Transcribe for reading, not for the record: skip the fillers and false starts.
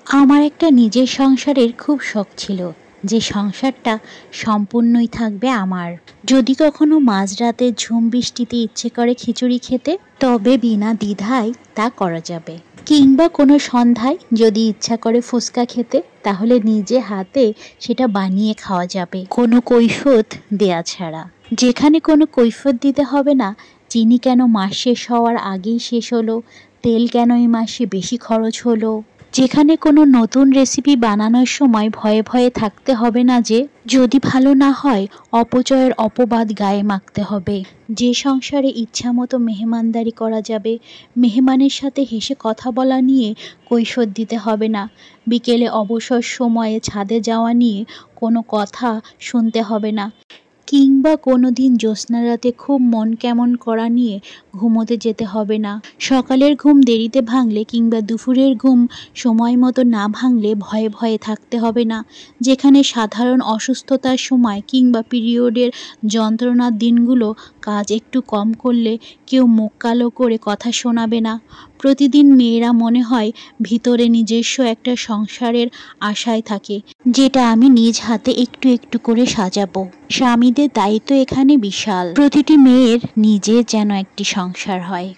আমার একটা নিজের সংসারের খুব শখ ছিল, যে সংসারটা সম্পূর্ণই থাকবে আমার। যদি কখনো মাঝরাতে ঝুম বৃষ্টিতে ইচ্ছে করে খিচুড়ি খেতে, তবে বিনা দ্বিধায় তা করা যাবে। কিংবা কোনো সন্ধ্যায় যদি ইচ্ছা করে ফুচকা খেতে, তাহলে নিজে হাতে সেটা বানিয়ে খাওয়া যাবে, কোনো কৈফিয়ত দেয়া ছাড়া। যেখানে কোনো কৈফিয়ত দিতে হবে না, চিনি কেন মাস শেষ হওয়ার আগেই শেষ হলো, তেল কেন এই মাসে বেশি খরচ হলো। যেখানে কোনো নতুন রেসিপি বানানোর সময় ভয়ে ভয়ে থাকতে হবে না যে যদি ভালো না হয় অপচয়ের অপবাদ গায়ে মাখতে হবে। যে সংসারে ইচ্ছা মতো মেহমানদারি করা যাবে, মেহমানের সাথে হেসে কথা বলা নিয়ে কৈফিয়ত দিতে হবে না, বিকেলে অবসর সময়ে ছাদে যাওয়া নিয়ে কোনো কথা শুনতে হবে না, কিংবা কোনো দিন জ্যোৎস্না রাতে খুব মন কেমন করা নিয়ে ঘুমোতে যেতে হবে না। সকালের ঘুম দেরিতে ভাঙলে কিংবা দুপুরের ঘুম সময় মতো না ভাঙলে ভয়ে ভয়ে থাকতে হবে না। যেখানে সাধারণ অসুস্থতার সময় কিংবা পিরিয়ডের যন্ত্রণার দিনগুলো কাজ একটু কম করলে কেউ মুখ কালো করে কথা শোনাবে না। প্রতিদিন মেয়েরা মনে হয় ভিতরে নিজস্ব একটা সংসারের আশায় থাকে, যেটা আমি নিজ হাতে একটু একটু করে সাজাবো। স্বামীদের দায়িত্ব এখানে বিশাল, প্রতিটি মেয়ের নিজের যেন একটি সংসার হয়।